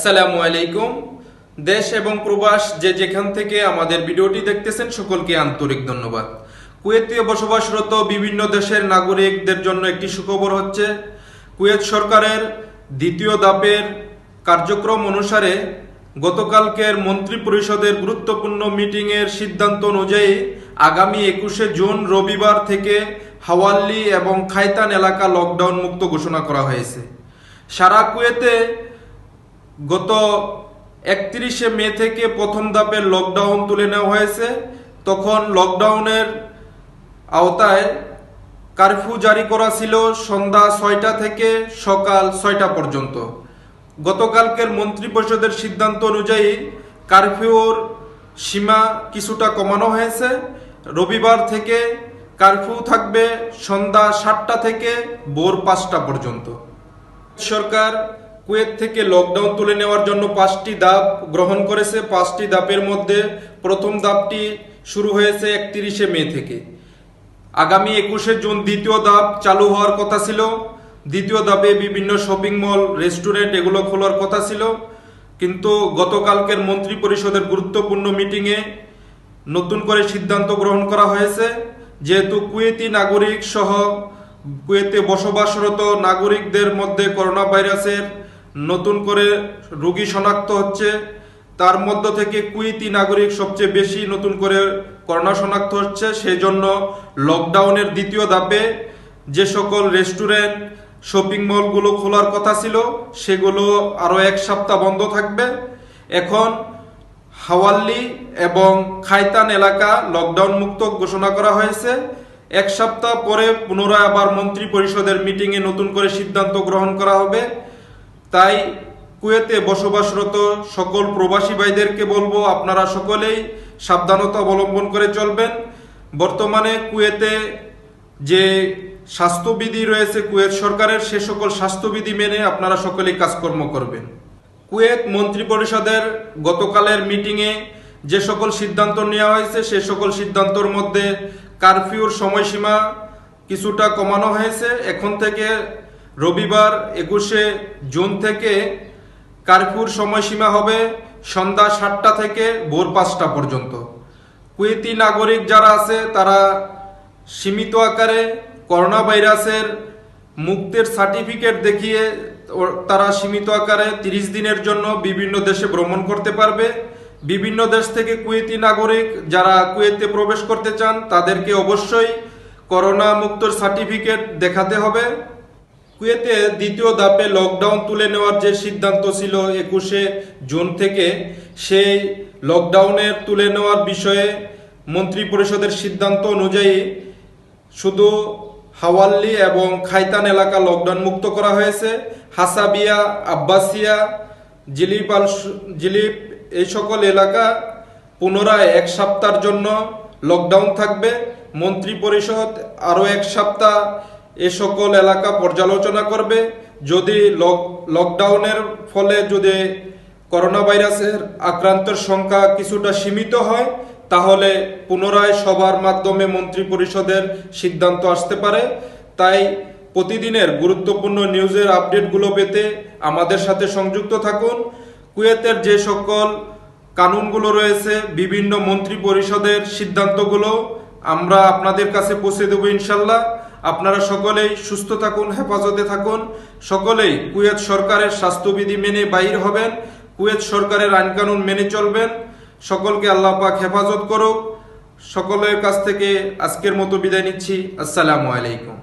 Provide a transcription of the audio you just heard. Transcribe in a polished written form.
আসসালামু আলাইকুম। দেশ এবং প্রবাস যে যেখান থেকে আমাদের ভিডিওটি দেখতেছেন সকলকে আন্তরিক ধন্যবাদ। কুয়েতে বসবাসরত বিভিন্ন দেশের নাগরিকদের জন্য একটি সুখবর হচ্ছে, কুয়েত সরকারের দ্বিতীয় ধাপের কার্যক্রম অনুসারে গতকালকের মন্ত্রী পরিষদের গুরুত্বপূর্ণ মিটিংয়ের সিদ্ধান্ত অনুযায়ী আগামী 21শে জুন রবিবার থেকে হাওয়াল্লি এবং খাইতান এলাকা লকডাউন মুক্ত ঘোষণা করা হয়েছে। সারা কুয়েতে গত 31শে মে থেকে প্রথম ধাপের লকডাউন তুলে নেওয়া হয়েছে। তখন লকডাউনের আওতায় কারফিউ জারি করা ছিল সন্ধ্যা 6টা থেকে সকাল 6টা পর্যন্ত। গতকালকের মন্ত্রী পরিষদের সিদ্ধান্ত অনুযায়ী কারফিউর সীমা কিছুটা কমানো হয়েছে। রবিবার থেকে কারফিউ থাকবে সন্ধ্যা 7টা থেকে ভোর 5টা পর্যন্ত। সরকার কুয়েত থেকে লকডাউন তুলে নেওয়ার জন্য 5টি ধাপ গ্রহণ করেছে। 5টি ধাপের মধ্যে প্রথম ধাপটি শুরু হয়েছে 31শে মে থেকে। আগামী 21শে জুন দ্বিতীয় ধাপ চালু হওয়ার কথা ছিল। দ্বিতীয় ধাপে বিভিন্ন শপিং মল, রেস্টুরেন্ট এগুলো খোলার কথা ছিল, কিন্তু গতকালকের মন্ত্রী পরিষদের গুরুত্বপূর্ণ মিটিংয়ে নতুন করে সিদ্ধান্ত গ্রহণ করা হয়েছে, যেহেতু কুয়েতি নাগরিক সহ কুয়েতে বসবাসরত নাগরিকদের মধ্যে করোনা ভাইরাসের নতুন করে রোগী শনাক্ত হচ্ছে। তার মধ্য থেকে কুয়েতি নাগরিক সবচেয়ে বেশি নতুন করে করোনা শনাক্ত হচ্ছে। সেই জন্য লকডাউনের দ্বিতীয় ধাপে যে সকল রেস্টুরেন্ট, শপিং মলগুলো খোলার কথা ছিল সেগুলো আরও 1 সপ্তাহ বন্ধ থাকবে। এখন হাওয়াল্লি এবং খাইতান এলাকা লকডাউন মুক্ত ঘোষণা করা হয়েছে। 1 সপ্তাহ পরে পুনরায় আবার মন্ত্রী পরিষদের মিটিংয়ে নতুন করে সিদ্ধান্ত গ্রহণ করা হবে। তাই কুয়েতে বসবাসরত সকল প্রবাসী ভাইদেরকে বলবো, আপনারা সকলেই সাবধানতা অবলম্বন করে চলবেন। বর্তমানে কুয়েতে যে স্বাস্থ্যবিধি রয়েছে কুয়েত সরকারের, সে সকল স্বাস্থ্যবিধি মেনে আপনারা সকলেই কাজকর্ম করবেন। কুয়েত মন্ত্রী পরিষদের গতকালের মিটিংয়ে যে সকল সিদ্ধান্ত নেওয়া হয়েছে সে সকল সিদ্ধান্তর মধ্যে কারফিউর সময়সীমা কিছুটা কমানো হয়েছে। এখন থেকে রবিবার 21শে জুন থেকে কারফিউর সময়সীমা হবে সন্ধ্যা 7টা থেকে ভোর 5টা পর্যন্ত। কুয়েতি নাগরিক যারা আছে তারা সীমিত আকারে করোনা ভাইরাসের মুক্তির সার্টিফিকেট দেখিয়ে তারা সীমিত আকারে 30 দিনের জন্য বিভিন্ন দেশে ভ্রমণ করতে পারবে। বিভিন্ন দেশ থেকে কুয়েতি নাগরিক যারা কুয়েতে প্রবেশ করতে চান তাদেরকে অবশ্যই করোনা মুক্তর সার্টিফিকেট দেখাতে হবে। কুয়েতে দ্বিতীয় ধাপে লকডাউন তুলে নেওয়ার যে সিদ্ধান্ত ছিল 21শে জুন থেকে, সেই লকডাউনের তুলে নেওয়ার বিষয়ে মন্ত্রী পরিষদের সিদ্ধান্ত অনুযায়ী শুধু হাওয়াল্লি এবং খাইতান এলাকা লকডাউন মুক্ত করা হয়েছে। হাসাবিয়া, আব্বাসিয়া, জিলিপ এই সকল এলাকা পুনরায় 1 সপ্তাহের জন্য লকডাউন থাকবে। মন্ত্রী পরিষদ আরও 1 সপ্তাহ এ সকল এলাকা পর্যালোচনা করবে। যদি লকডাউনের ফলে যদি করোনা ভাইরাসের আক্রান্তের সংখ্যা কিছুটা সীমিত হয়, তাহলে পুনরায় সবার মাধ্যমে মন্ত্রী পরিষদের সিদ্ধান্ত আসতে পারে। তাই প্রতিদিনের গুরুত্বপূর্ণ নিউজের আপডেটগুলো পেতে আমাদের সাথে সংযুক্ত থাকুন। কুয়েতের যে সকল কানুনগুলো রয়েছে, বিভিন্ন মন্ত্রী পরিষদের সিদ্ধান্তগুলো আমরা আপনাদের কাছে পৌঁছে দেব ইনশাল্লাহ। আপনারা সকলেই সুস্থ থাকুন, হেফাজতে থাকুন। সকলেই কুয়েত সরকারের স্বাস্থ্যবিধি মেনে বাইর হবেন, কুয়েত সরকারের আইন কানুন মেনে চলবেন। সকলকে আল্লাহ পাক হেফাজত করুক। সকলের কাছ থেকে আজকের মতো বিদায় নিচ্ছি। আসসালামু আলাইকুম।